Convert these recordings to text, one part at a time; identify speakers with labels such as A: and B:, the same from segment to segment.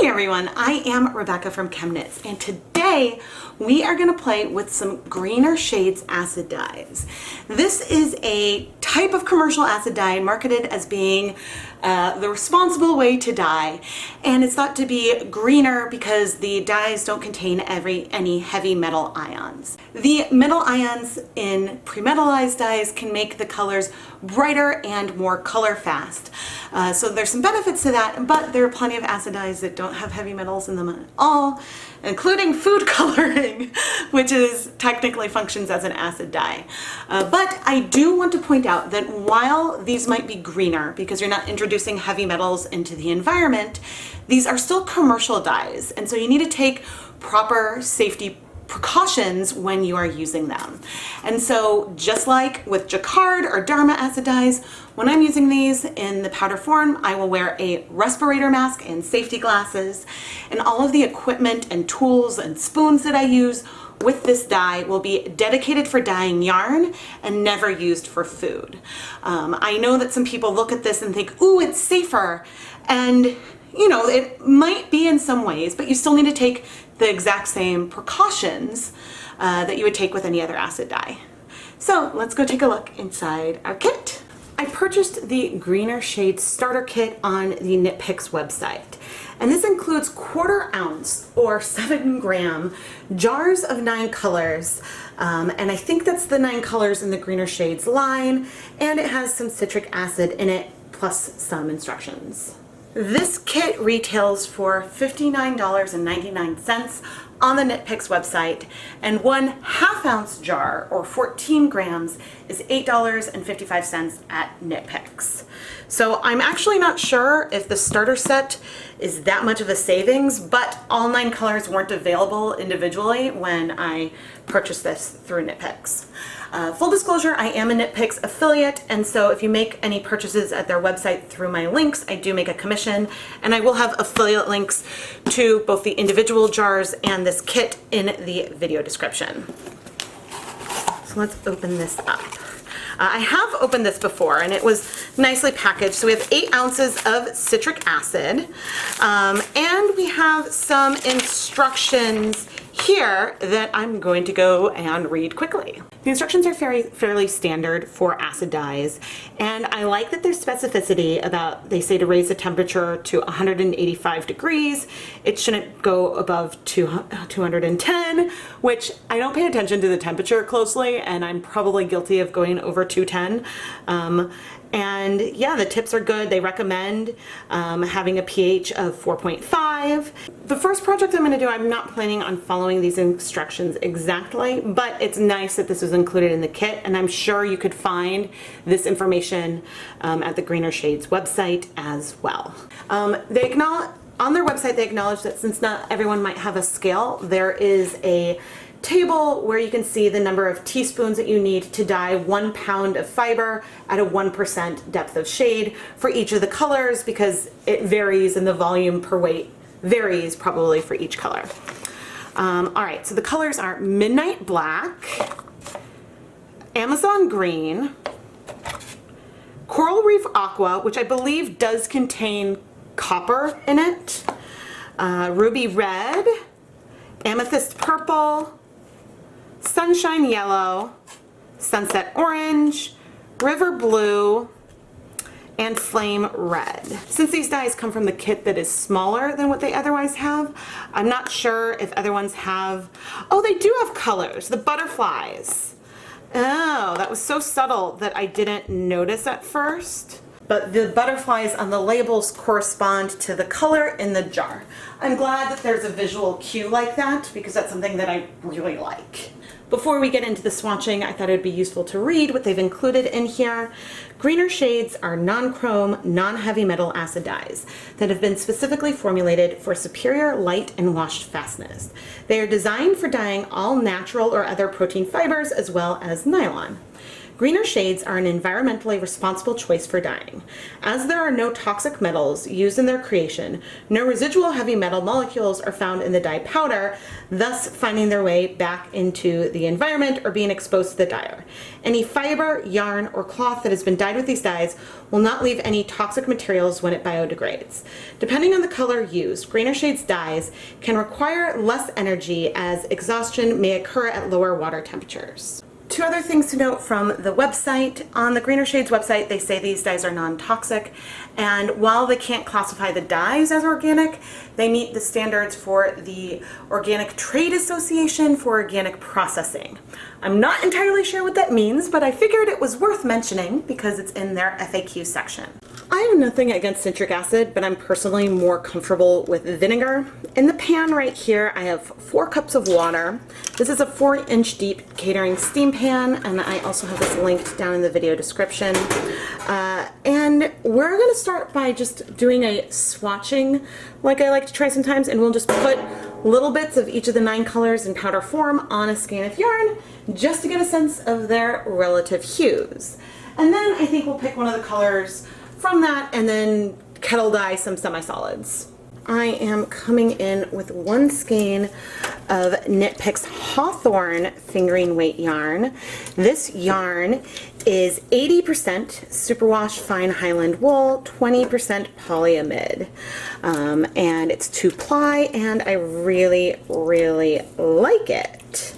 A: Hi everyone, I am Rebecca from ChemKnits, and today we are going to play with some greener shades acid dyes. This is a type of commercial acid dye marketed as being the responsible way to dye, and it's thought to be greener because the dyes don't contain any heavy metal ions. The metal ions in pre-metallized dyes can make the colors brighter and more color fast. So there's some benefits to that, but there are plenty of acid dyes that don't have heavy metals in them at all, including food coloring, which technically functions as an acid dye. But I do want to point out that while these might be greener because you're not introducing heavy metals into the environment, these are still commercial dyes, and so you need to take proper safety precautions when you are using them. And so just like with Jacquard or Dharma acid dyes, when I'm using these in the powder form, I will wear a respirator mask and safety glasses, and all of the equipment and tools and spoons that I use with this dye will be dedicated for dyeing yarn and never used for food. I know that some people look at this and think, ooh, it's safer, and you know, it might be in some ways, but you still need to take the exact same precautions that you would take with any other acid dye. So let's go take a look inside our kit. I purchased the Greener Shades Starter Kit on the Knit Picks website. And this includes 1/4 ounce or 7 gram jars of 9 colors. And I think that's the 9 colors in the Greener Shades line. And it has some citric acid in it, plus some instructions. This kit retails for $59.99 on the Knit Picks website, and 1/2 ounce jar or 14 grams is $8.55 at Knit Picks. So I'm actually not sure if the starter set is that much of a savings, but all 9 colors weren't available individually when I purchased this through Knit Picks. Full disclosure, I am a Knit Picks affiliate, and so if you make any purchases at their website through my links, I do make a commission, and I will have affiliate links to both the individual jars and this kit in the video description. So let's open this up. I have opened this before, and it was nicely packaged. So we have 8 ounces of citric acid, and we have some instructions here that I'm going to go and read quickly. The instructions are fairly standard for acid dyes, and I like that there's specificity about, they say to raise the temperature to 185 degrees. It shouldn't go above 210, which I don't pay attention to the temperature closely, and I'm probably guilty of going over 210. And yeah, the tips are good. They recommend having a pH of 4.5. The first project I'm going to do, I'm not planning on following these instructions exactly, but it's nice that this was included in the kit, and I'm sure you could find this information at the Greener Shades website as well. On their website, they acknowledge that since not everyone might have a scale, there is a table where you can see the number of teaspoons that you need to dye 1 pound of fiber at a 1% depth of shade for each of the colors, because it varies and the volume per weight varies probably for each color. Alright, so the colors are Midnight Black, Amazon Green, Coral Reef Aqua, which I believe does contain copper in it, Ruby Red, Amethyst Purple, Sunshine Yellow, Sunset Orange, River Blue, and Flame Red. Since these dyes come from the kit that is smaller than what they otherwise have, I'm not sure if other ones have... Oh, they do have colors. The butterflies. Oh, that was so subtle that I didn't notice at first. But the butterflies on the labels correspond to the color in the jar. I'm glad that there's a visual cue like that, because that's something that I really like. Before we get into the swatching, I thought it'd be useful to read what they've included in here. Greener Shades are non-chrome, non-heavy metal acid dyes that have been specifically formulated for superior light and wash fastness. They are designed for dyeing all natural or other protein fibers as well as nylon. Greener shades are an environmentally responsible choice for dyeing. As there are no toxic metals used in their creation, no residual heavy metal molecules are found in the dye powder, thus finding their way back into the environment or being exposed to the dyer. Any fiber, yarn, or cloth that has been dyed with these dyes will not leave any toxic materials when it biodegrades. Depending on the color used, Greener shades dyes can require less energy as exhaustion may occur at lower water temperatures. Two other things to note from the website. On the Greener Shades website, they say these dyes are non-toxic, and while they can't classify the dyes as organic, they meet the standards for the Organic Trade Association for Organic Processing. I'm not entirely sure what that means, but I figured it was worth mentioning because it's in their FAQ section. I have nothing against citric acid, but I'm personally more comfortable with vinegar. In the pan right here, I have 4 cups of water. This is a 4-inch deep catering steam pan, and I also have this linked down in the video description. And we're gonna start by just doing a swatching, like I like to try sometimes, and we'll just put little bits of each of the 9 colors in powder form on a skein of yarn, just to get a sense of their relative hues. And then I think we'll pick one of the colors from that and then kettle dye some semi-solids. I am coming in with 1 skein of Knit Picks Hawthorne fingering weight yarn. This yarn is 80% superwash fine Highland wool, 20% polyamide, and it's 2-ply, and I really, really like it.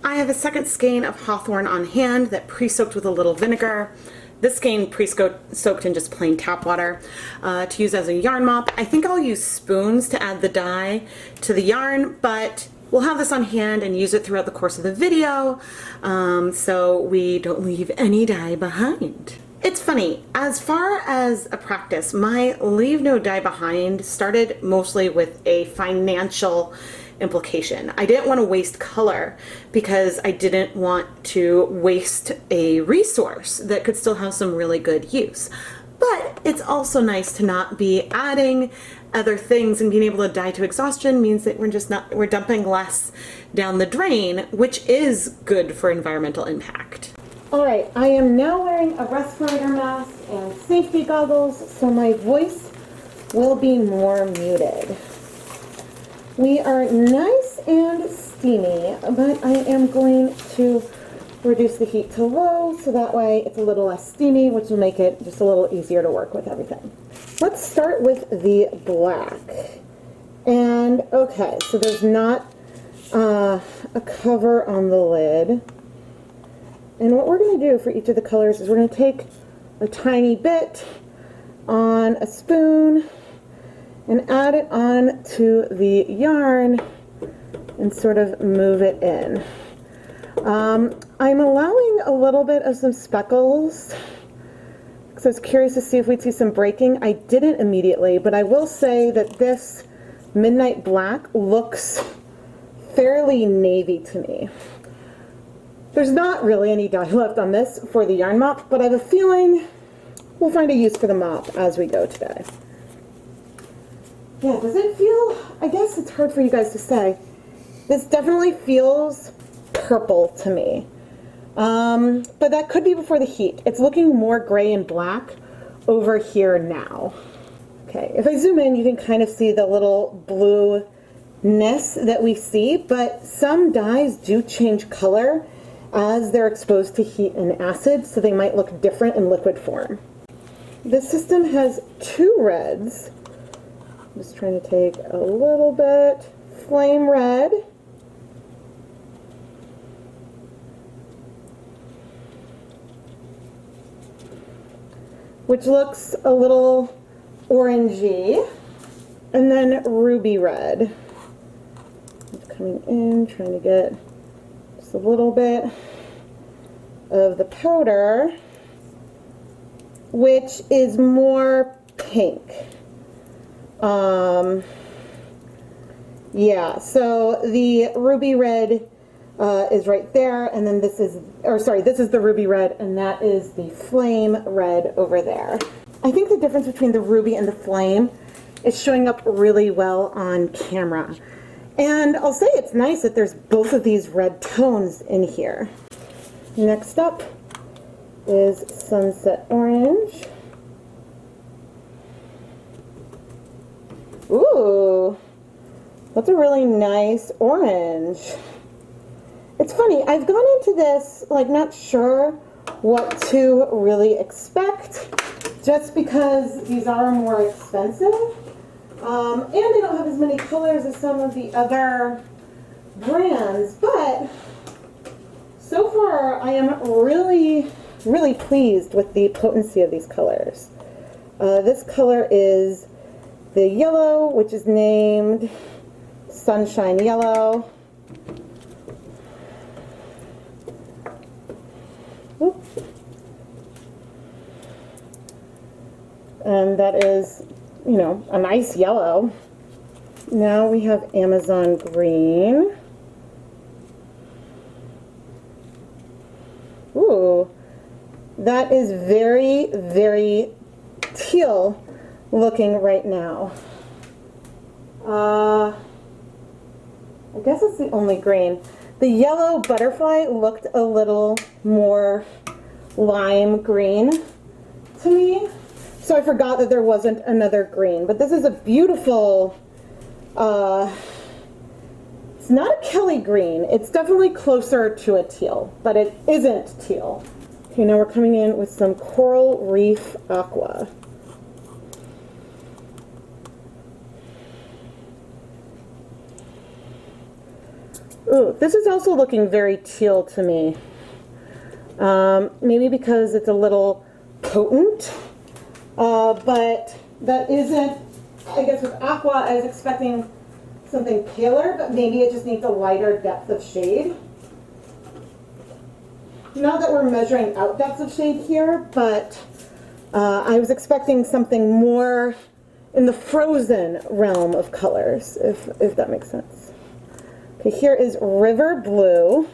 A: I have a second skein of Hawthorne on hand that pre-soaked with a little vinegar. This skein pre-soaked in just plain tap water to use as a yarn mop. I think I'll use spoons to add the dye to the yarn, but we'll have this on hand and use it throughout the course of the video so we don't leave any dye behind. It's funny, as far as a practice, my leave no dye behind started mostly with a financial implication. I didn't want to waste color because I didn't want to waste a resource that could still have some really good use. But it's also nice to not be adding other things, and being able to dye to exhaustion means that we're dumping less down the drain, which is good for environmental impact. All right, I am now wearing a respirator mask and safety goggles, so my voice will be more muted. We are nice and steamy, but I am going to reduce the heat to low so that way it's a little less steamy, which will make it just a little easier to work with everything. Let's start with the black. And okay, so there's not a cover on the lid. And what we're going to do for each of the colors is we're going to take a tiny bit on a spoon and add it on to the yarn and sort of move it in. I'm allowing a little bit of some speckles because I was curious to see if we'd see some breaking. I didn't immediately, but I will say that this midnight black looks fairly navy to me. There's not really any dye left on this for the yarn mop, but I have a feeling we'll find a use for the mop as we go today. Yeah, does it feel, I guess it's hard for you guys to say. This definitely feels purple to me. But that could be before the heat. It's looking more gray and black over here now. Okay, if I zoom in, you can kind of see the little blueness that we see, but some dyes do change color as they're exposed to heat and acid, so they might look different in liquid form. This system has 2 reds. I'm just trying to take a little bit flame red. Which looks a little orangey. And then ruby red. It's coming in, trying to get just a little bit of the powder, which is more pink. Yeah, so the ruby red is right there, and then this is the ruby red, and that is the flame red over there. I think the difference between the ruby and the flame is showing up really well on camera. And I'll say it's nice that there's both of these red tones in here. Next up, is Sunset Orange. Ooh, that's a really nice orange. It's funny, I've gone into this like not sure what to really expect just because these are more expensive. And they don't have as many colors as some of the other brands, but so far I am really pleased with the potency of these colors. This color is the yellow, which is named Sunshine Yellow. Oop. And that is, you know, a nice yellow. Now we have Amazon Green. Ooh, that is very teal looking right now. I guess it's the only green. The yellow butterfly looked a little more lime green to me, so I forgot that there wasn't another green. But this is a beautiful, it's not a Kelly green. It's definitely closer to a teal, but it isn't teal. Okay, now we're coming in with some Coral Reef Aqua. Ooh, this is also looking very teal to me. Maybe because it's a little potent, but that isn't, I guess with Aqua I was expecting something paler, but maybe it just needs a lighter depth of shade. Not that we're measuring out depths of shade here, but I was expecting something more in the frozen realm of colors, if that makes sense. Okay, here is River Blue.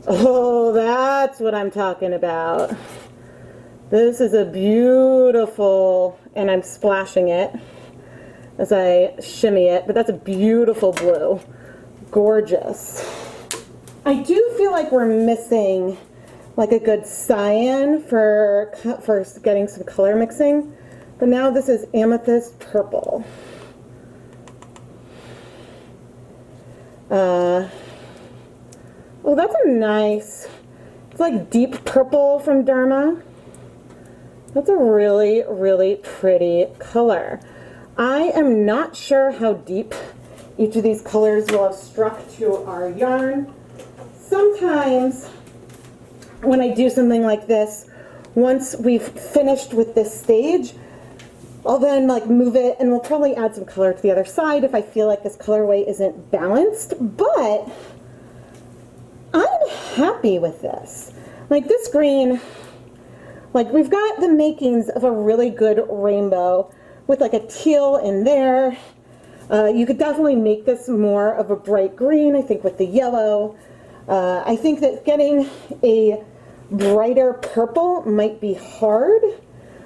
A: Oh, that's what I'm talking about. This is a beautiful, and I'm splashing it as I shimmy it, but that's a beautiful blue. Gorgeous. I do feel like we're missing like a good cyan for getting some color mixing, but now this is Amethyst Purple. Oh, that's a nice, it's like deep purple from Derma. That's a really pretty color. I am not sure how deep each of these colors will have struck to our yarn. Sometimes when I do something like this, once we've finished with this stage, I'll then like move it and we'll probably add some color to the other side if I feel like this colorway isn't balanced, but I'm happy with this. Like this green, like we've got the makings of a really good rainbow with like a teal in there. You could definitely make this more of a bright green, I think, with the yellow. I think that getting a brighter purple might be hard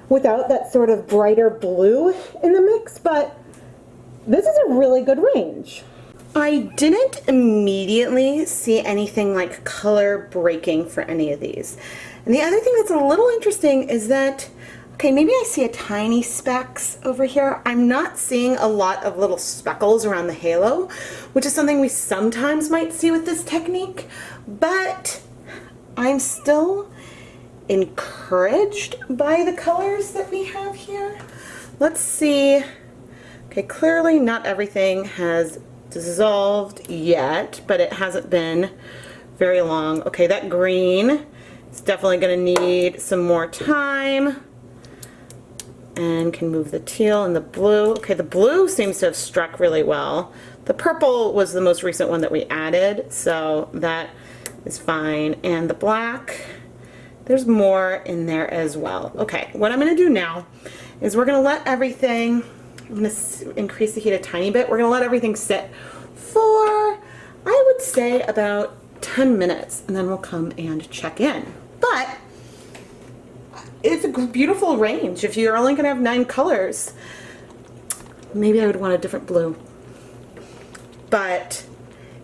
A: without that sort of brighter blue in the mix, but this is a really good range. I didn't immediately see anything like color breaking for any of these. And the other thing that's a little interesting is that, okay, maybe I see a tiny specks over here. I'm not seeing a lot of little speckles around the halo, which is something we sometimes might see with this technique, but I'm still encouraged by the colors that we have here. Let's see. Okay, clearly not everything has dissolved yet, but it hasn't been very long. Okay, that green is definitely going to need some more time, and can move the teal and the blue. Okay, the blue seems to have struck really well. The purple was the most recent one that we added, so that is fine. And the black, there's more in there as well. Okay, what I'm going to do now is we're going to let everything, I'm going to increase the heat a tiny bit. We're going to let everything sit for, I would say, about 10 minutes, and then we'll come and check in. But it's a beautiful range. If you're only going to have 9 colors, maybe I would want a different blue. But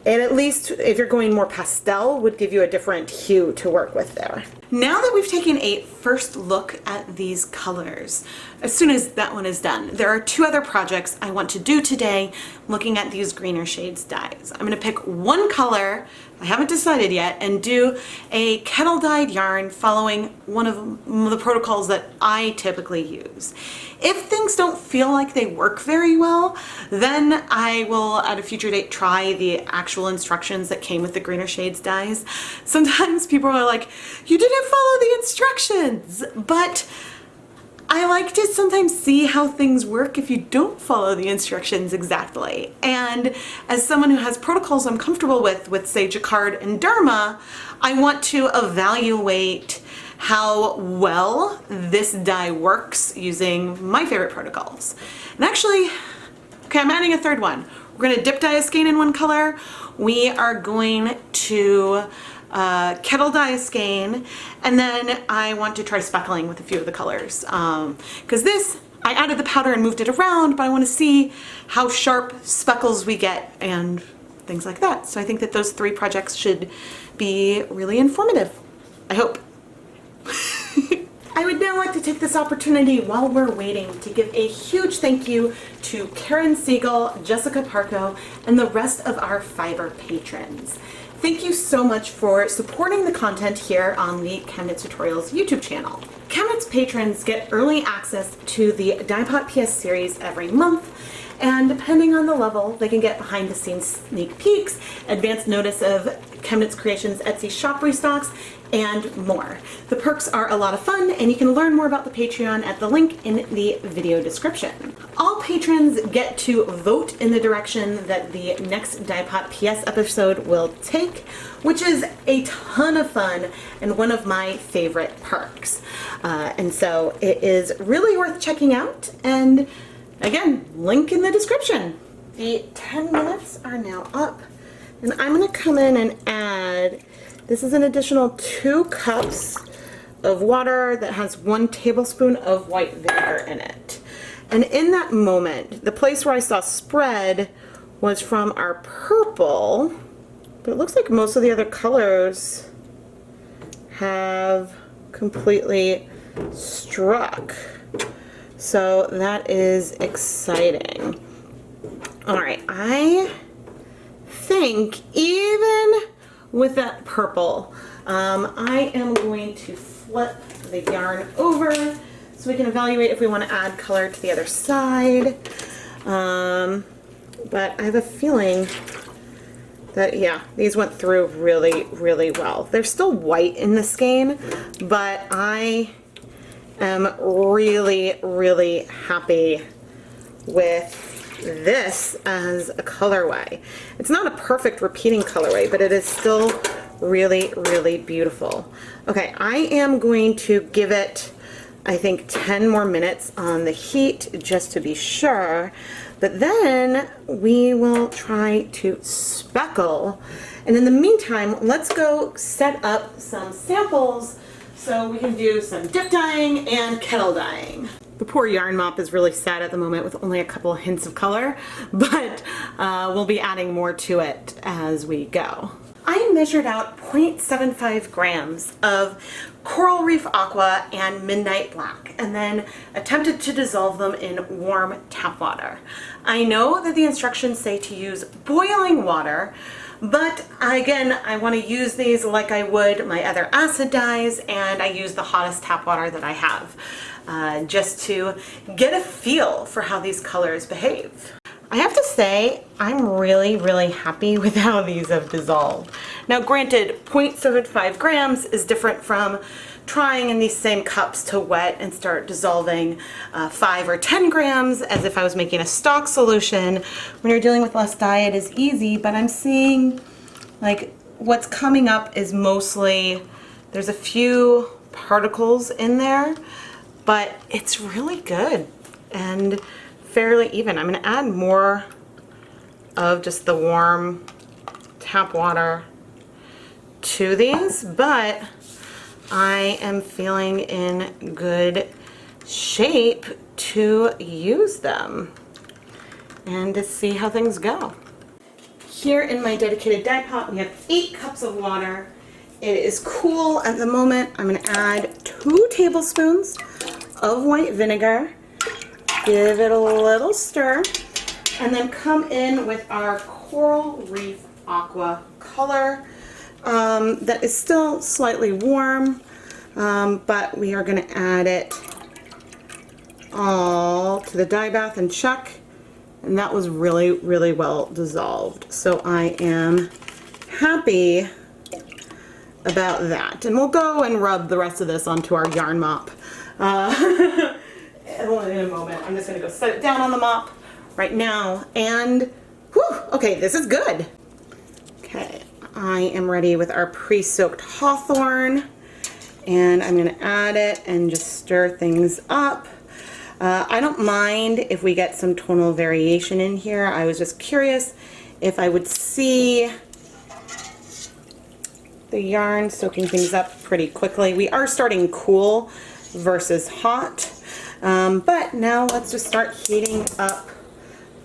A: And at least if you're going more pastel, would give you a different hue to work with there. Now that we've taken a first look at these colors, as soon as that one is done, there are two other projects I want to do today looking at these greener shades dyes. I'm going to pick one color, I haven't decided yet, and do a kettle dyed yarn following one of the protocols that I typically use. If things don't feel like they work very well, then I will at a future date try the actual instructions that came with the greener shades dyes. Sometimes people are like, you didn't follow the instructions, but I like to sometimes see how things work if you don't follow the instructions exactly. And as someone who has protocols I'm comfortable with say Jacquard and Derma, I want to evaluate how well this dye works using my favorite protocols. And actually, okay, I'm adding a third one. We're gonna dip dyescane in one color. We are going to kettle dyescane, and then I want to try speckling with a few of the colors. Because this, I added the powder and moved it around, but I want to see how sharp speckles we get and things like that. So I think that those three projects should be really informative. I hope. I would now like to take this opportunity while we're waiting to give a huge thank you to Karen Siegel, Jessica Parko, and the rest of our Fiber patrons. Thank you so much for supporting the content here on the ChemKnits Tutorials YouTube channel. ChemKnits patrons get early access to the Dyepot PS series every month, and depending on the level, they can get behind the scenes sneak peeks, advance notice of ChemKnits Creations Etsy shop restocks, and more. The perks are a lot of fun, and you can learn more about the Patreon at the link in the video description. All patrons get to vote in the direction that the next Dyepot PS episode will take, which is a ton of fun and one of my favorite perks. And so it is really worth checking out, and again, link in the description. The 10 minutes are now up, and I'm going to come in and add, this is an additional 2 cups of water that has 1 tablespoon of white vinegar in it. And in that moment, the place where I saw spread was from our purple, but it looks like most of the other colors have completely struck. So that is exciting. All right, I think even with that purple, I am going to flip the yarn over so we can evaluate if we want to add color to the other side. But I have a feeling that, yeah, these went through really, really well. They're still white in the skein, but I am really, really happy with this as a colorway. It's not a perfect repeating colorway, but it is still really, really beautiful. Okay, I am going to give it, I think, 10 more minutes on the heat just to be sure, but then we will try to speckle. And in the meantime, let's go set up some samples so we can do some dip dyeing and kettle dyeing. The poor yarn mop is really sad at the moment with only a couple of hints of color, but we'll be adding more to it as we go. I measured out 0.75 grams of coral reef aqua and midnight black, and then attempted to dissolve them in warm tap water. I know that the instructions say to use boiling water, but again, I want to use these like I would my other acid dyes, and I use the hottest tap water that I have, just to get a feel for how these colors behave. I have to say, I'm really, really happy with how these have dissolved. Now granted, 0.75 grams is different from trying in these same cups to wet and start dissolving 5 or 10 grams as if I was making a stock solution. When you're dealing with less dye, it is easy, but I'm seeing like what's coming up is mostly, there's a few particles in there, but it's really good and fairly even. I'm going to add more of just the warm tap water to these, but I am feeling in good shape to use them and to see how things go. Here in my dedicated dye pot, we have 8 cups of water. It is cool at the moment. I'm going to add 2 tablespoons of white vinegar. Give it a little stir. And then come in with our Coral Reef Aqua color that is still slightly warm, but we are going to add it all to the dye bath and check. And that was really, really well dissolved. So I am happy about that. And we'll go and rub the rest of this onto our yarn mop in a moment. I'm just going to go set it down on the mop right now. And whew, okay, this is good. Okay, I am ready with our pre-soaked hawthorne. And I'm going to add it and just stir things up. I don't mind if we get some tonal variation in here. I was just curious if I would see the yarn soaking things up pretty quickly. We are starting cool versus hot, but now let's just start heating up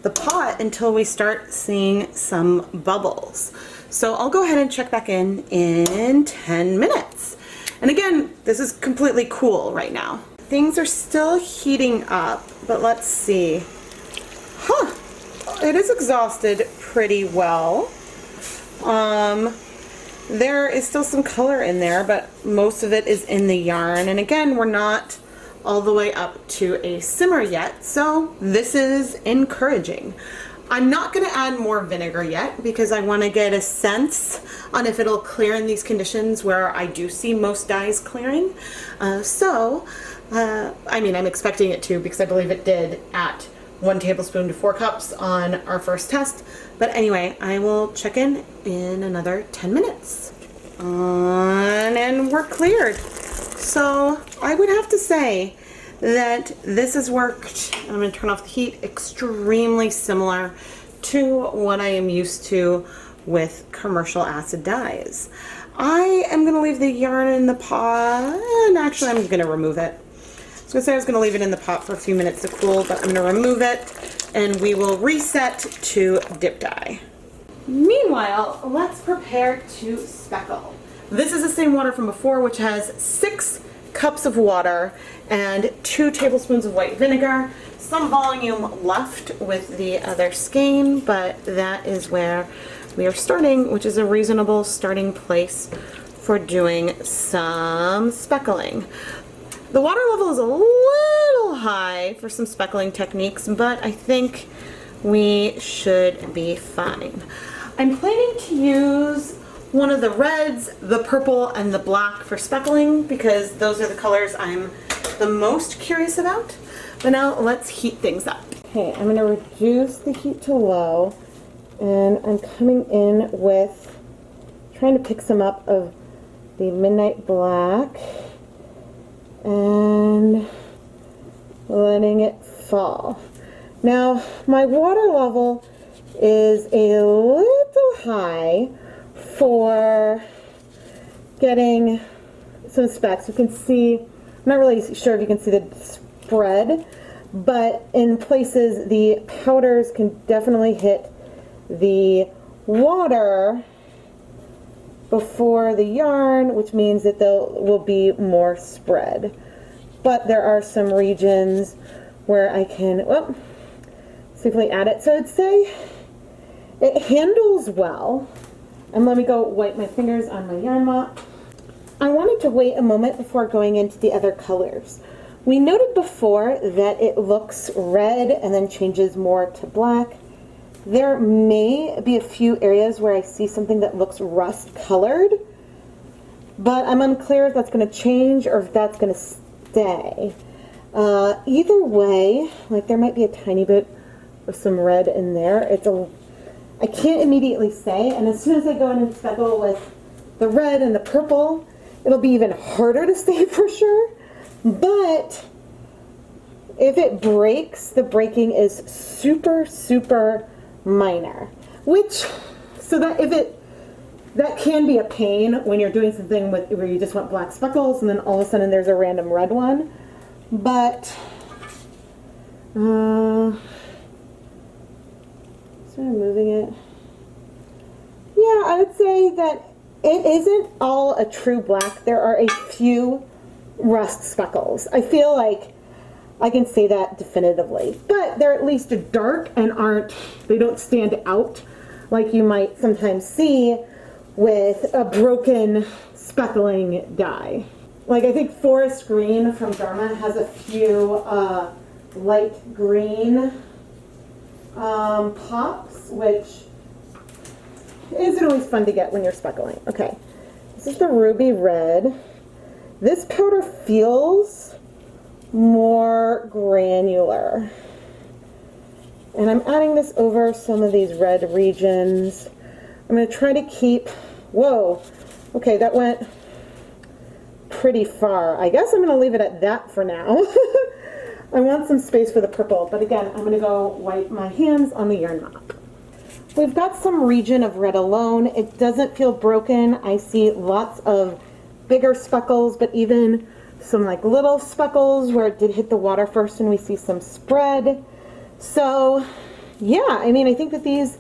A: the pot until we start seeing some bubbles. So I'll go ahead and check back in 10 minutes. And again, this is completely cool right now. Things are still heating up, but let's see. Huh, it is exhausted pretty well. There is still some color in there, but most of it is in the yarn. And again, we're not all the way up to a simmer yet, so this is encouraging. I'm not going to add more vinegar yet because I want to get a sense on if it'll clear in these conditions where I do see most dyes clearing. I mean, I'm expecting it to because I believe it did at 1 tablespoon to 4 cups on our first test. But anyway, I will check in another 10 minutes. And we're cleared. So I would have to say that this has worked. I'm going to turn off the heat. Extremely similar to what I am used to with commercial acid dyes. I am going to leave the yarn in the pot, and actually I'm going to remove it. I was going to say I was going to leave it in the pot for a few minutes to cool, but I'm going to remove it and we will reset to dip dye. Meanwhile, let's prepare to speckle. This is the same water from before, which has 6 cups of water and 2 tablespoons of white vinegar. Some volume left with the other skein, but that is where we are starting, which is a reasonable starting place for doing some speckling. The water level is a little high for some speckling techniques, but I think we should be fine. I'm planning to use one of the reds, the purple, and the black for speckling because those are the colors I'm the most curious about. But now let's heat things up. Okay, I'm going to reduce the heat to low, and I'm coming in with trying to pick some up of the midnight black and letting it fall. Now my water level is a little high for getting some specks. You can see, I'm not really sure if you can see the spread, but in places the powders can definitely hit the water before the yarn, which means that there will be more spread. But there are some regions where I can safely add it. So I'd say it handles well. And let me go wipe my fingers on my yarn mop. I wanted to wait a moment before going into the other colors. We noted before that it looks red and then changes more to black. There may be a few areas where I see something that looks rust colored, but I'm unclear if that's going to change or if that's going to stay. Either way, like there might be a tiny bit of some red in there. I can't immediately say, and as soon as I go in and speckle with the red and the purple, it'll be even harder to say for sure. But if it breaks, the breaking is super, super minor, so that that can be a pain when you're doing something where you just want black speckles and then all of a sudden there's a random red one. But start moving it. I would say that it isn't all a true black. There are a few rust speckles. I feel like I can say that definitively, but they're at least dark and they don't stand out like you might sometimes see with a broken speckling dye. Like, I think Forest Green from Dharma has a few light green pops, which isn't always fun to get when you're speckling. Okay, this is the Ruby Red. This powder feels more granular. And I'm adding this over some of these red regions. I'm going to try to keep, whoa, okay, that went pretty far. I guess I'm going to leave it at that for now. I want some space for the purple, but again, I'm going to go wipe my hands on the yarn mop. We've got some region of red alone. It doesn't feel broken. I see lots of bigger speckles, but even some like little speckles where it did hit the water first, and we see some spread. So yeah, I mean, I think that these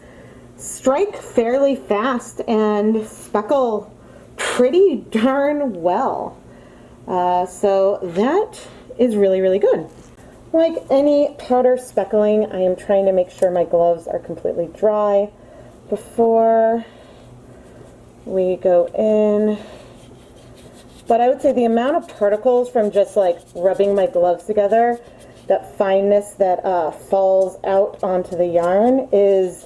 A: strike fairly fast and speckle pretty darn well. So that is really, really good. Like any powder speckling, I am trying to make sure my gloves are completely dry before we go in. But I would say the amount of particles from just like rubbing my gloves together, that fineness that falls out onto the yarn is,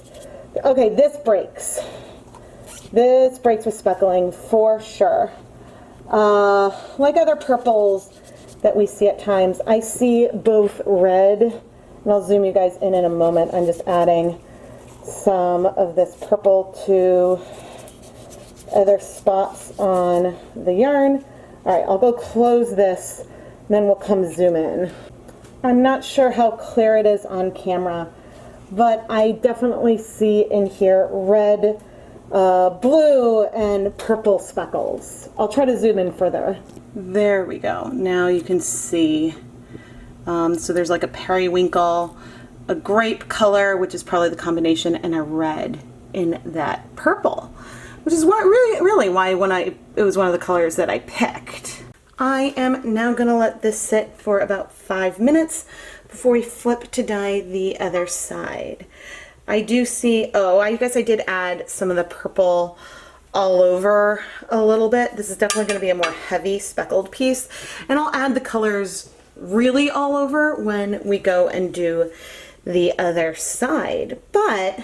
A: okay, this breaks. This breaks with speckling for sure. Like other purples that we see at times, I see both red, and I'll zoom you guys in a moment. I'm just adding some of this purple to other spots on the yarn. All right, I'll go close this, and then we'll come zoom in. I'm not sure how clear it is on camera, but I definitely see in here red, blue, and purple speckles. I'll try to zoom in further. There we go. Now you can see. So there's like a periwinkle, a grape color, which is probably the combination, and a red in that purple, which is what really why it was one of the colors that I picked. I am now going to let this sit for about 5 minutes before we flip to dye the other side. I do see, I guess I did add some of the purple all over a little bit. This is definitely going to be a more heavy speckled piece, and I'll add the colors really all over when we go and do the other side. But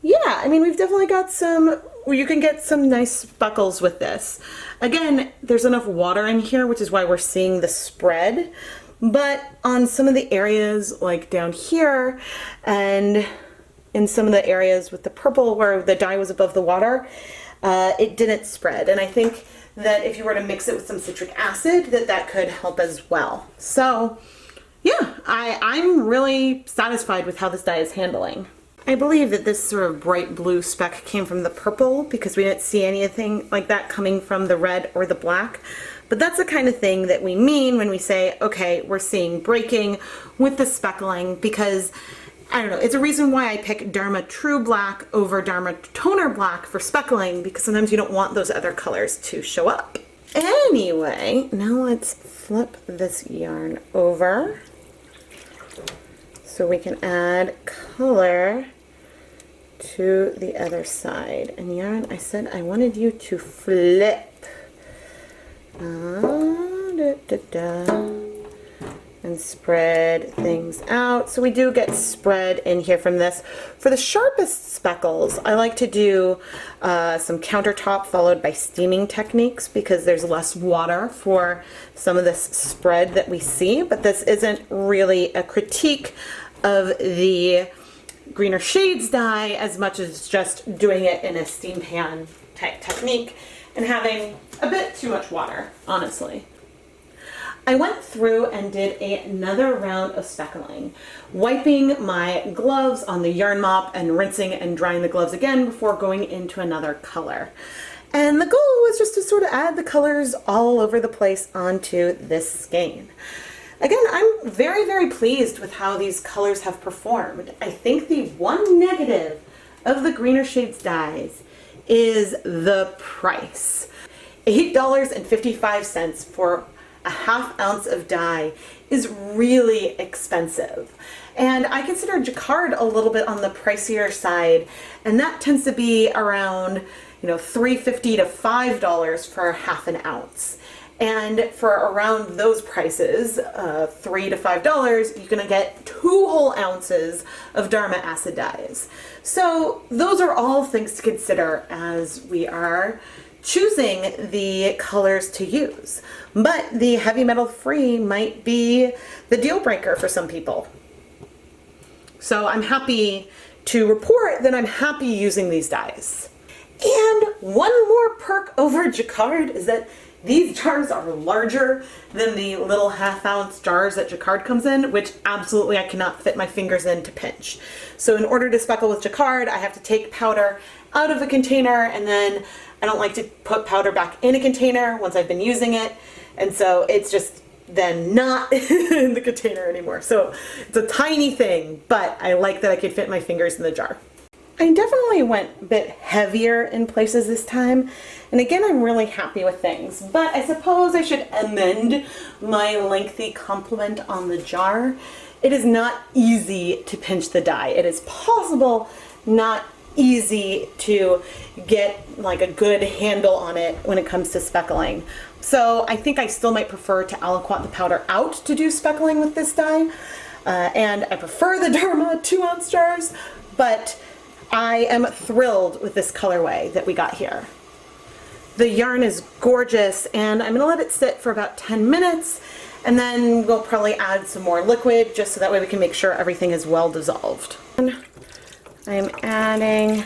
A: yeah, I mean, we've definitely got some, you can get some nice speckles with this. Again, there's enough water in here, which is why we're seeing the spread. But on some of the areas like down here and in some of the areas with the purple where the dye was above the water, it didn't spread. And I think that if you were to mix it with some citric acid, that could help as well. So yeah, I'm really satisfied with how this dye is handling. I believe that this sort of bright blue speck came from the purple because we didn't see anything like that coming from the red or the black. But that's the kind of thing that we mean when we say, okay, we're seeing breaking with the speckling, because I don't know, it's a reason why I pick Dharma True Black over Dharma Toner Black for speckling, because sometimes you don't want those other colors to show up. Anyway, now let's flip this yarn over so we can add color to the other side. And yarn, I said I wanted you to flip. And spread things out. So we do get spread in here from this. For the sharpest speckles, I like to do some countertop followed by steaming techniques, because there's less water for some of this spread that we see. But this isn't really a critique of the Greener Shades dye as much as just doing it in a steam pan type technique and having a bit too much water, honestly. I went through and did another round of speckling, wiping my gloves on the yarn mop and rinsing and drying the gloves again before going into another color. And the goal was just to sort of add the colors all over the place onto this skein. Again, I'm very, very pleased with how these colors have performed. I think the one negative of the Greener Shades dyes is the price. $8.55 for a ½ ounce of dye is really expensive. And I consider Jacquard a little bit on the pricier side, and that tends to be around, $3.50 to $5 for ½ an ounce. And for around those prices, $3 to $5, you're gonna get 2 whole ounces of Dharma acid dyes. So those are all things to consider as we are choosing the colors to use. But the heavy metal free might be the deal breaker for some people. So I'm happy to report that I'm happy using these dyes. And one more perk over Jacquard is that these jars are larger than the little ½ ounce jars that Jacquard comes in, which absolutely I cannot fit my fingers in to pinch. So in order to speckle with Jacquard, I have to take powder out of a container, and then I don't like to put powder back in a container once I've been using it. And so it's just then not in the container anymore. So it's a tiny thing, but I like that I could fit my fingers in the jar. I definitely went a bit heavier in places this time, and again I'm really happy with things, but I suppose I should amend my lengthy compliment on the jar. It is not easy to pinch the dye. It is possible, not easy to get like a good handle on it when it comes to speckling. So I think I still might prefer to aliquot the powder out to do speckling with this dye, and I prefer the Dharma 2 ounce jars, but I am thrilled with this colorway that we got here. The yarn is gorgeous, and I'm gonna let it sit for about 10 minutes, and then we'll probably add some more liquid just so that way we can make sure everything is well dissolved. I'm adding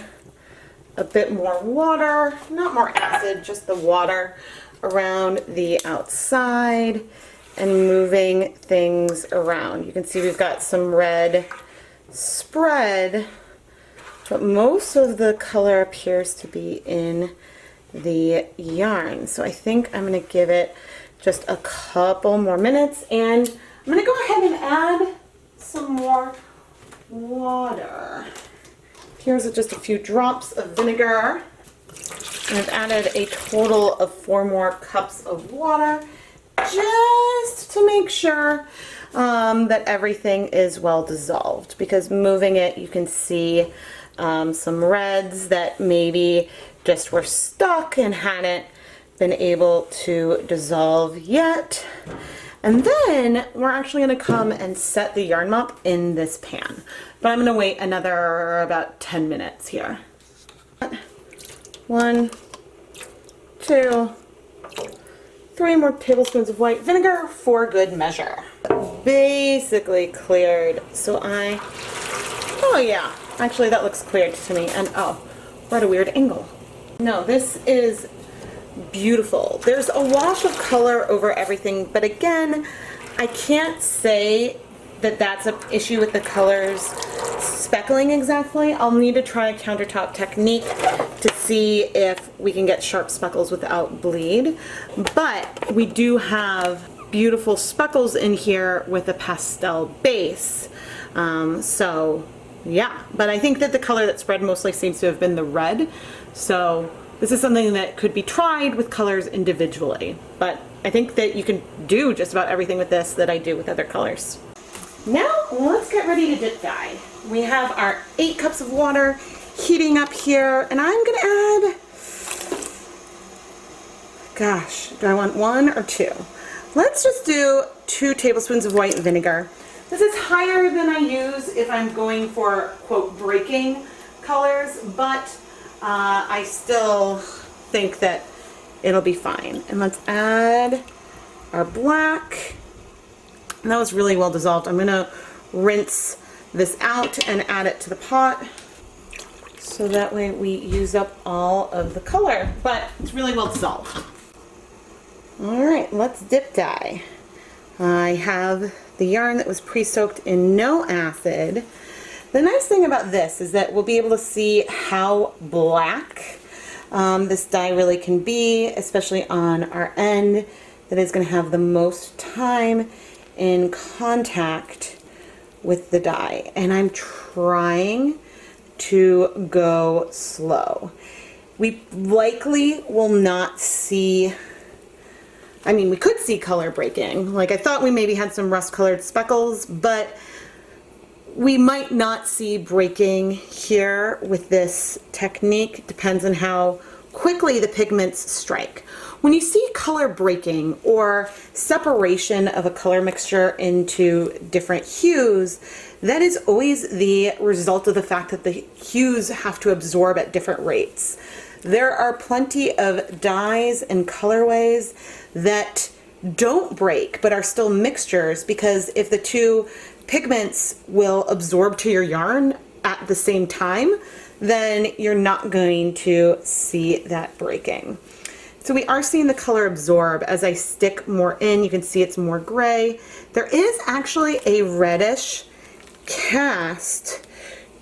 A: a bit more water, not more acid, just the water around the outside and moving things around. You can see we've got some red spread, but most of the color appears to be in the yarn. So I think I'm going to give it just a couple more minutes, and I'm going to go ahead and add some more water. Here's just a few drops of vinegar. And I've added a total of 4 more cups of water just to make sure that everything is well dissolved, because moving it you can see some reds that maybe just were stuck and hadn't been able to dissolve yet. And then we're actually going to come and set the yarn mop in this pan. But I'm going to wait another about 10 minutes here. 1, 2, 3 more tablespoons of white vinegar for good measure. Basically cleared, so oh yeah, actually that looks cleared to me, and oh, we're at a weird angle. No, this is beautiful. There's a wash of color over everything, but again, I can't say that that's an issue with the colors speckling exactly. I'll need to try a countertop technique to see if we can get sharp speckles without bleed, but we do have beautiful speckles in here with a pastel base. So yeah, but I think that the color that spread mostly seems to have been the red. So this is something that could be tried with colors individually, but I think that you can do just about everything with this that I do with other colors. Now let's get ready to dip dye. We have our 8 cups of water heating up here, and I'm gonna add, gosh, do I want 1 or 2? Let's just do 2 tablespoons of white vinegar. This is higher than I use if I'm going for, quote, breaking colors, but I still think that it'll be fine. And let's add our black. And that was really well dissolved. I'm gonna rinse this out and add it to the pot, so that way we use up all of the color, but it's really well dissolved. All right, let's dip dye. I have the yarn that was pre-soaked in no acid. The nice thing about this is that we'll be able to see how black this dye really can be, especially on our end that is going to have the most time in contact with the dye. And I'm trying to go slow. We likely will not see, I mean, we could see color breaking. Like I thought we maybe had some rust colored speckles, but we might not see breaking here with this technique. Depends on how quickly the pigments strike. When you see color breaking or separation of a color mixture into different hues, that is always the result of the fact that the hues have to absorb at different rates. There are plenty of dyes and colorways that don't break but are still mixtures, because if the two pigments will absorb to your yarn at the same time, then you're not going to see that breaking. So we are seeing the color absorb as I stick more in. You can see it's more gray. There is actually a reddish cast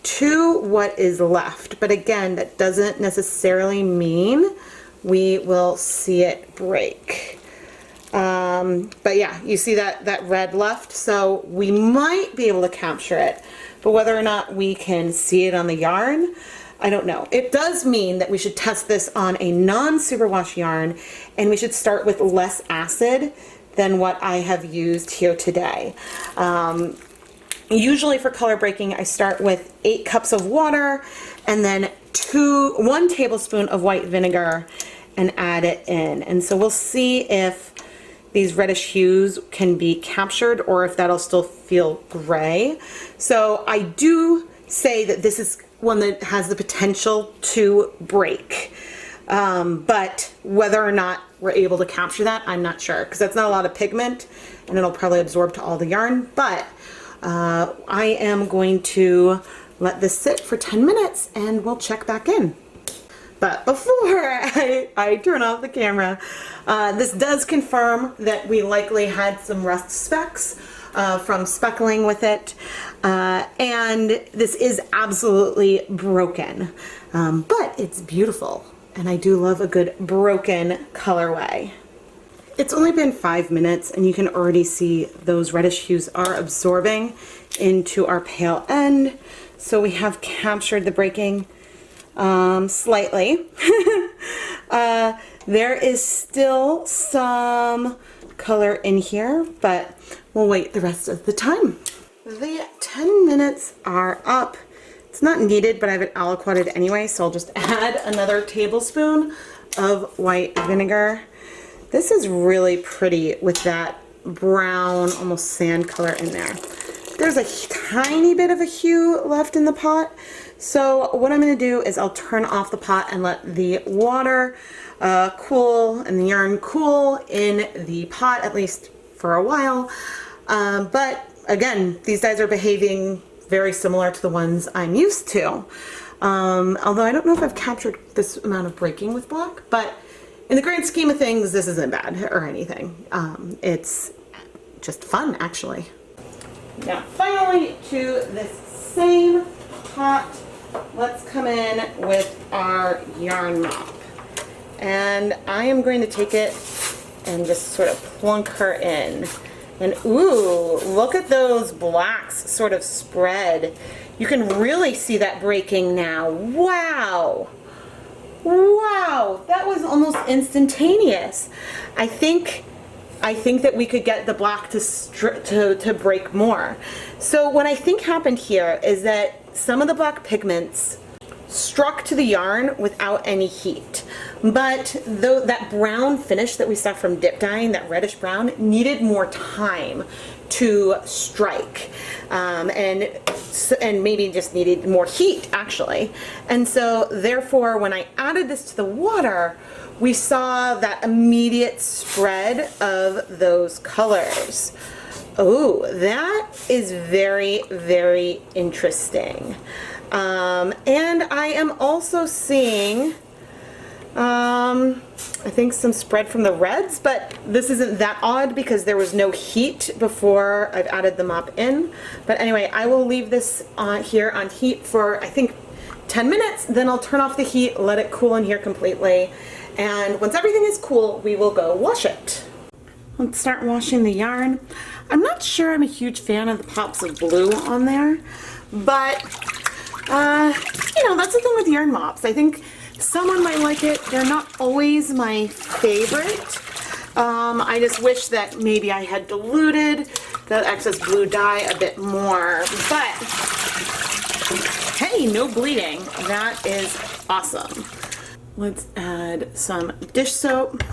A: to what is left, but again, that doesn't necessarily mean we will see it break. But yeah, you see that red left, so we might be able to capture it, but whether or not we can see it on the yarn, I don't know. It does mean that we should test this on a non-superwash yarn, and we should start with less acid than what I have used here today. Usually for color breaking, I start with 8 cups of water and then 1 tablespoon of white vinegar and add it in. And so we'll see if these reddish hues can be captured or if that'll still feel gray. So I do say that this is one that has the potential to break. But whether or not we're able to capture that, I'm not sure, because that's not a lot of pigment and it'll probably absorb to all the yarn. But I am going to let this sit for 10 minutes and we'll check back in. But before I turn off the camera, this does confirm that we likely had some rust specks from speckling with it. And this is absolutely broken, but it's beautiful. And I do love a good broken colorway. It's only been 5 minutes and you can already see those reddish hues are absorbing into our pale end. So we have captured the breaking slightly. There is still some color in here, but we'll wait the rest of the time. The 10 minutes are up. It's not needed, but I have it aliquoted anyway, so I'll just add another tablespoon of white vinegar. This is really pretty with that brown, almost sand color in there. There's a tiny bit of a hue left in the pot. So what I'm going to do is I'll turn off the pot and let the water cool and the yarn cool in the pot, at least for a while. But again, these dyes are behaving very similar to the ones I'm used to. Although I don't know if I've captured this amount of breaking with black, but in the grand scheme of things, this isn't bad or anything. It's just fun, actually. Now, finally, to this same pot, let's come in with our yarn mop. And I am going to take it and just sort of plunk her in. And ooh, look at those blacks sort of spread. You can really see that breaking now. Wow. Wow, that was almost instantaneous. I think that we could get the black to break more. So what I think happened here is that some of the black pigments struck to the yarn without any heat. But though that brown finish that we saw from dip dyeing, that reddish brown, needed more time to strike. And maybe just needed more heat, actually. And so therefore, when I added this to the water, we saw that immediate spread of those colors. Oh, that is very, very interesting. And I am also seeing, I think some spread from the reds, but this isn't that odd because there was no heat before I've added the mop in. But anyway, I will leave this on here on heat for, I think, 10 minutes. Then I'll turn off the heat, let it cool in here completely. And once everything is cool, we will go wash it. Let's start washing the yarn. I'm not sure I'm a huge fan of the pops of blue on there, but that's the thing with yarn mops. I think someone might like it. They're not always my favorite. I just wish that maybe I had diluted the excess blue dye a bit more, but hey, no bleeding. That is awesome. Let's add some dish soap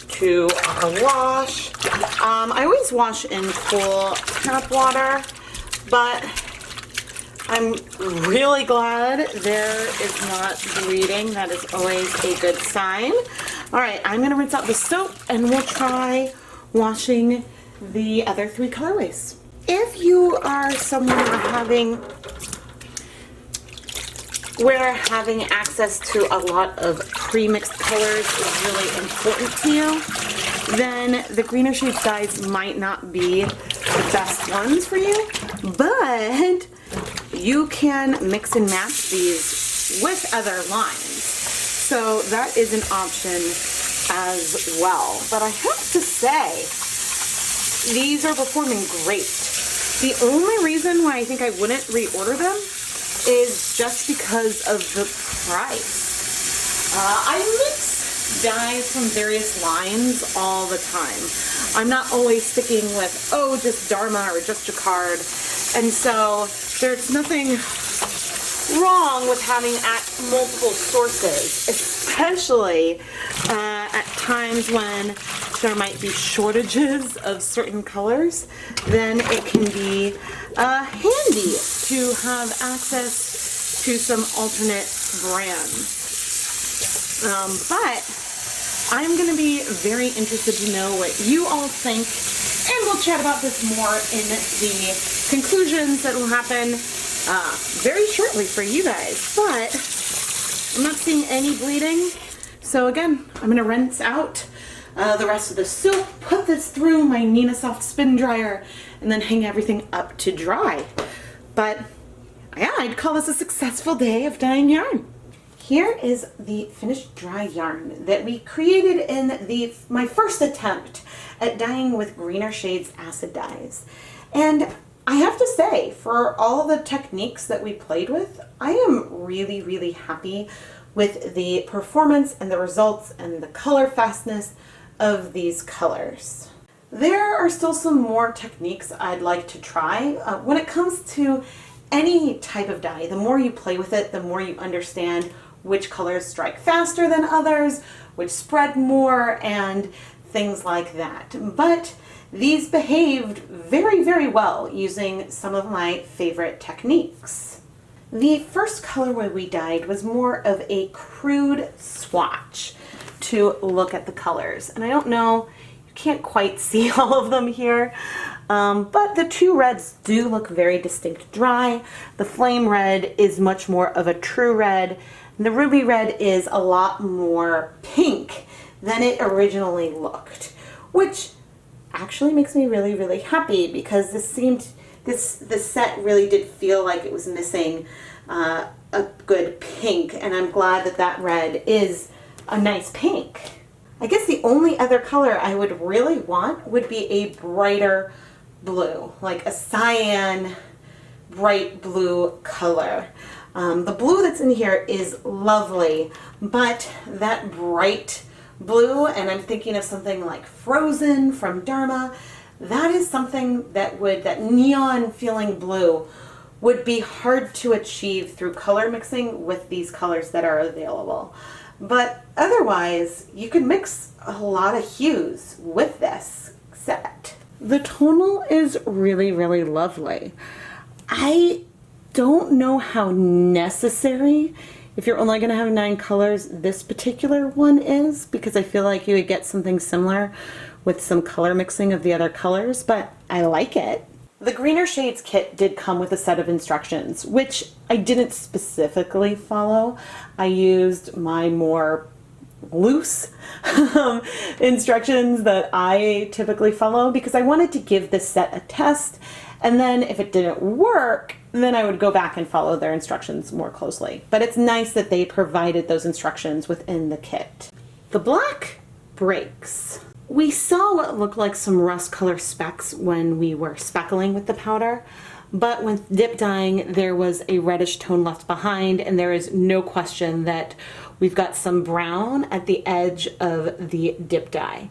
A: to our wash. I always wash in cool tap water, but I'm really glad there is not bleeding. That is always a good sign. All right, I'm gonna rinse out the soap and we'll try washing the other 3 colorways. If you are someone where having access to a lot of pre-mixed colors is really important to you, then the greener shades dyes might not be the best ones for you, but you can mix and match these with other lines. So that is an option as well. But I have to say, these are performing great. The only reason why I think I wouldn't reorder them is just because of the price. I mix dyes from various lines all the time. I'm not always sticking with, oh, just Dharma or just Jacquard. And so there's nothing wrong with having multiple sources, especially at times when there might be shortages of certain colors. Then it can be handy to have access to some alternate brands. But I'm going to be very interested to know what you all think, and we'll chat about this more in the conclusions that will happen very shortly for you guys. But I'm not seeing any bleeding, so again, I'm going to rinse out the rest of the soap, put this through my Nina Soft spin dryer, and then hang everything up to dry. But yeah, I'd call this a successful day of dyeing yarn. Here is the finished dry yarn that we created in my first attempt at dyeing with greener shades acid dyes. And I have to say, for all the techniques that we played with, I am really, really happy with the performance and the results and the color fastness of these colors. There are still some more techniques I'd like to try. When it comes to any type of dye, the more you play with it, the more you understand which colors strike faster than others, which spread more, and things like that. But these behaved very, very well using some of my favorite techniques. The first colorway we dyed was more of a crude swatch to look at the colors. And I don't know, you can't quite see all of them here, but the 2 reds do look very distinct dry. The flame red is much more of a true red. And the ruby red is a lot more pink than it originally looked, which actually makes me really, really happy, because this set really did feel like it was missing a good pink, and I'm glad that that red is a nice pink. I guess the only other color I would really want would be a brighter blue, like a cyan bright blue color. The blue that's in here is lovely, but that bright blue, and I'm thinking of something like Frozen from Dharma, that is something that neon feeling blue would be hard to achieve through color mixing with these colors that are available. But otherwise, you can mix a lot of hues with this set. The tonal is really, really lovely. I don't know how necessary, if you're only going to have 9 colors, this particular one is, because I feel like you would get something similar with some color mixing of the other colors, but I like it. The Greener Shades kit did come with a set of instructions, which I didn't specifically follow. I used my more loose instructions that I typically follow because I wanted to give this set a test, and then if it didn't work, then I would go back and follow their instructions more closely. But it's nice that they provided those instructions within the kit. The black breaks. We saw what looked like some rust color specks when we were speckling with the powder, but with dip dyeing, there was a reddish tone left behind, and there is no question that we've got some brown at the edge of the dip dye.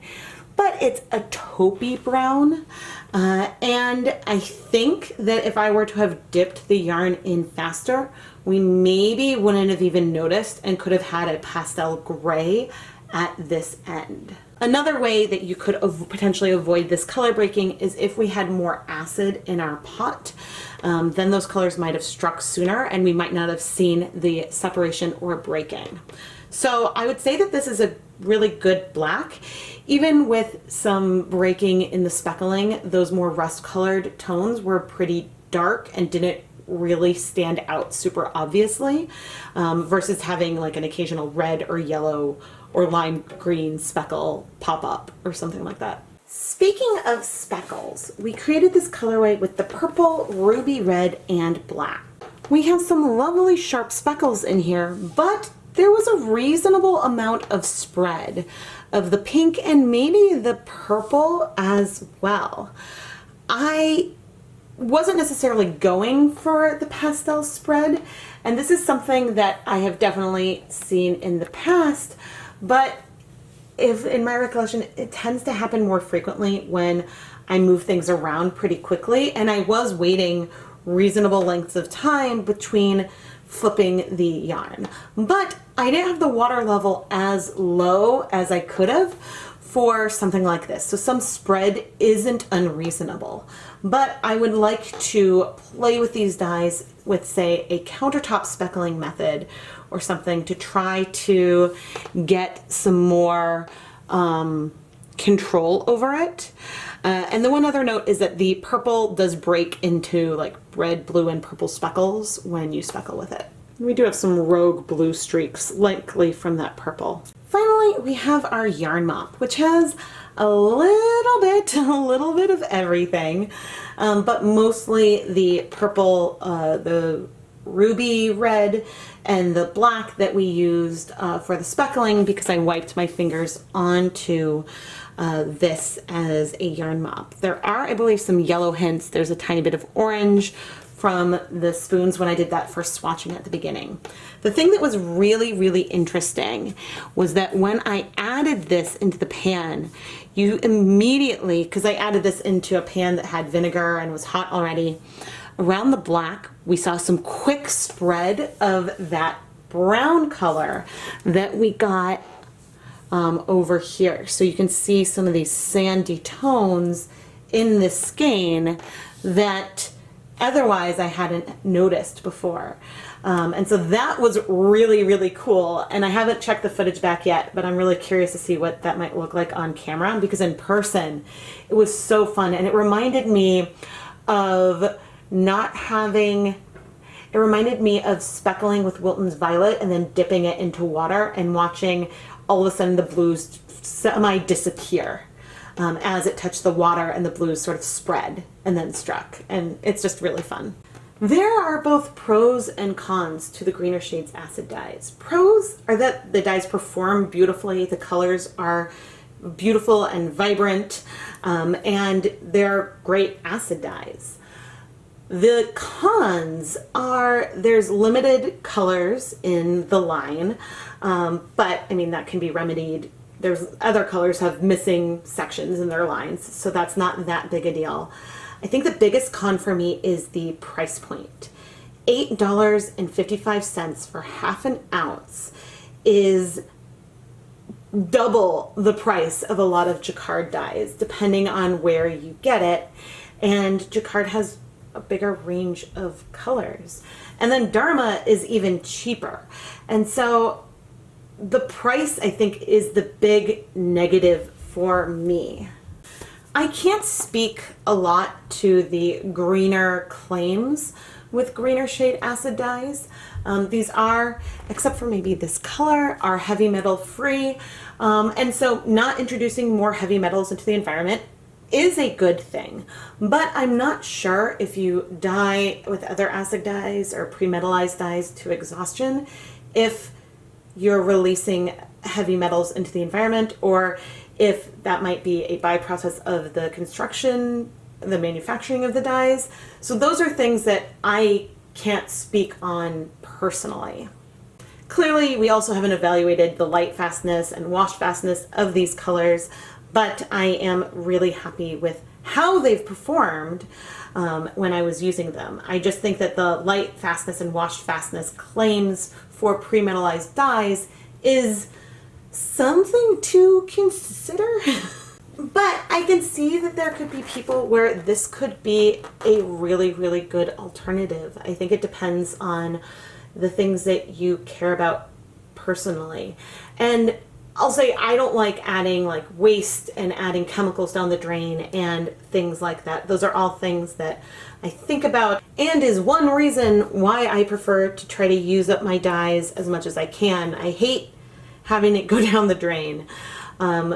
A: But it's a taupey brown, and I think that if I were to have dipped the yarn in faster, we maybe wouldn't have even noticed and could have had a pastel gray at this end. Another way that you could potentially avoid this color breaking is if we had more acid in our pot. Then those colors might have struck sooner and we might not have seen the separation or breaking. So I would say that this is a really good black. Even with some breaking in the speckling, those more rust colored tones were pretty dark and didn't really stand out super obviously, versus having like an occasional red or yellow or lime green speckle pop up or something like that. Speaking of speckles, we created this colorway with the purple, ruby red, and black. We have some lovely sharp speckles in here, but there was a reasonable amount of spread of the pink and maybe the purple as well. I wasn't necessarily going for the pastel spread, and this is something that I have definitely seen in the past, but if in my recollection, it tends to happen more frequently when I move things around pretty quickly, and I was waiting reasonable lengths of time between flipping the yarn. But I didn't have the water level as low as I could have for something like this. So some spread isn't unreasonable, but I would like to play with these dyes with, say, a countertop speckling method or something to try to get some more control over it. And the one other note is that the purple does break into like red, blue, and purple speckles when you speckle with it. We do have some rogue blue streaks, likely from that purple. Finally, we have our yarn mop, which has a little bit of everything, but mostly the purple, the ruby red, and the black that we used for the speckling because I wiped my fingers onto this as a yarn mop. There are, I believe, some yellow hints. There's a tiny bit of orange from the spoons when I did that first swatching at the beginning. The thing that was really interesting was that when I added this into the pan, you immediately, because I added this into a pan that had vinegar and was hot already, around the black, we saw some quick spread of that brown color that we got over here. So you can see some of these sandy tones in this skein that otherwise I hadn't noticed before. And so that was really cool. And I haven't checked the footage back yet, but I'm really curious to see what that might look like on camera, because in person it was so fun. And it reminded me of it reminded me of speckling with Wilton's Violet and then dipping it into water and watching all of a sudden the blues semi-disappear as it touched the water and the blues sort of spread and then struck. And it's just really fun. There are both pros and cons to the Greener Shades acid dyes. Pros are that the dyes perform beautifully, the colors are beautiful and vibrant, and they're great acid dyes. The cons are there's limited colors in the line, but I mean that can be remedied. There's other colors have missing sections in their lines, so that's not that big a deal. I think the biggest con for me is the price point. $8.55 for half an ounce is double the price of a lot of jacquard dyes, depending on where you get it. And jacquard has a bigger range of colors. And then Dharma is even cheaper. And so the price, I think, is the big negative for me. I can't speak a lot to the greener claims with Greener Shade acid dyes. These are, except for maybe this color, are heavy metal free. And so not introducing more heavy metals into the environment is a good thing, but I'm not sure if you dye with other acid dyes or pre-metallized dyes to exhaustion, if you're releasing heavy metals into the environment, or if that might be a byprocess of the construction the manufacturing of the dyes. So those are things that I can't speak on personally. Clearly, we also haven't evaluated the light fastness and wash fastness of these colors, but I am really happy with how they've performed when I was using them. I just think that the light fastness and wash fastness claims for pre-metallized dyes is something to consider. But I can see that there could be people where this could be a really, really good alternative. I think it depends on the things that you care about personally. And I'll say I don't like adding like waste and adding chemicals down the drain and things like that. Those are all things that I think about and is one reason why I prefer to try to use up my dyes as much as I can. I hate having it go down the drain.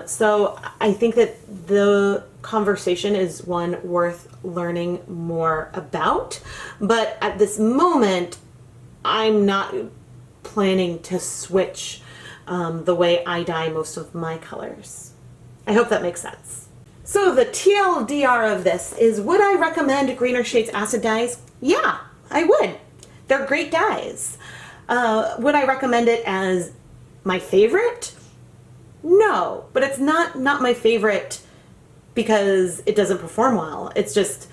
A: So I think that the conversation is one worth learning more about. But at this moment, I'm not planning to switch the way I dye most of my colors. I hope that makes sense. So the TLDR of this is, would I recommend Greener Shades acid dyes? Yeah, I would. They're great dyes. Would I recommend it as my favorite? No, but it's not my favorite because it doesn't perform well. It's just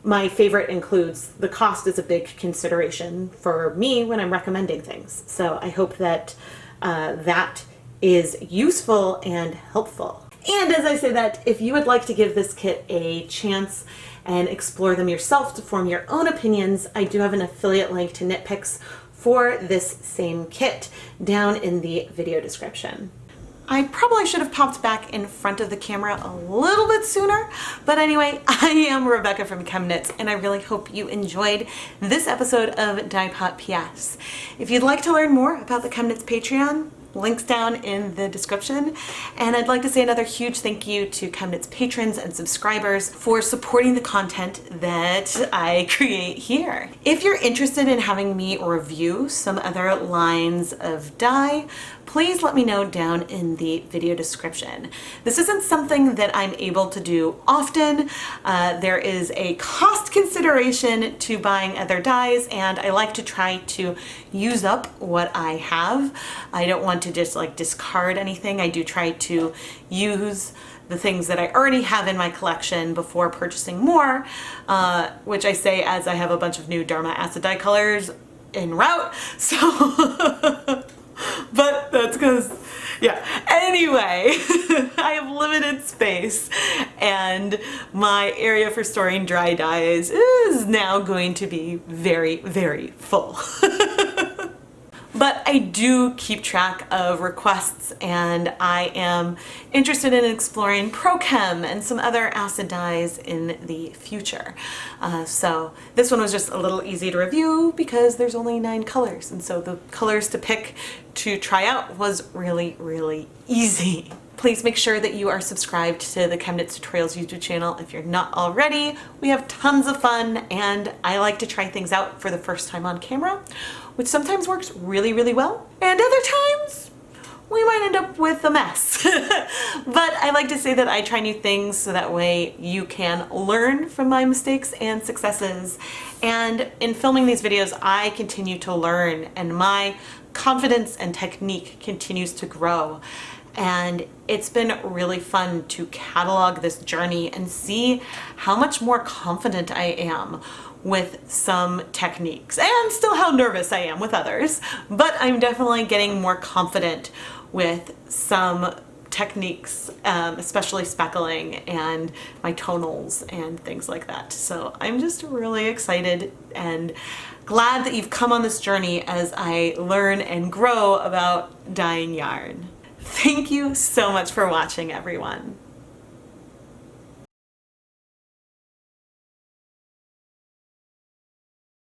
A: my favorite includes the cost is a big consideration for me when I'm recommending things. So I hope that that is useful and helpful. And as I say that, if you would like to give this kit a chance and explore them yourself to form your own opinions, I do have an affiliate link to Knit Picks for this same kit down in the video description. I probably should have popped back in front of the camera a little bit sooner, but anyway, I am Rebecca from ChemKnits, and I really hope you enjoyed this episode of Dyepot PS. If you'd like to learn more about the ChemKnits Patreon, links down in the description. And I'd like to say another huge thank you to ChemKnits patrons and subscribers for supporting the content that I create here. If you're interested in having me review some other lines of dye, please let me know down in the video description. This isn't something that I'm able to do often. There is a cost consideration to buying other dyes, and I like to try to use up what I have. I don't want to just like discard anything. I do try to use the things that I already have in my collection before purchasing more, which I say as I have a bunch of new Dharma acid dye colors en route. So but that's because, yeah. Anyway, I have limited space and my area for storing dry dyes is now going to be very, very full. But I do keep track of requests, and I am interested in exploring ProChem and some other acid dyes in the future. So this one was just a little easy to review because there's only 9 colors, and so the colors to pick to try out was really, really easy. Please make sure that you are subscribed to the ChemKnits Tutorials YouTube channel if you're not already. We have tons of fun, and I like to try things out for the first time on camera, which sometimes works really, really well, and other times we might end up with a mess. But I like to say that I try new things so that way you can learn from my mistakes and successes. And in filming these videos, I continue to learn, and my confidence and technique continues to grow. And it's been really fun to catalog this journey and see how much more confident I am with some techniques, and still how nervous I am with others, but I'm definitely getting more confident with some techniques, especially speckling and my tonals and things like that. So I'm just really excited and glad that you've come on this journey as I learn and grow about dyeing yarn. Thank you so much for watching, everyone.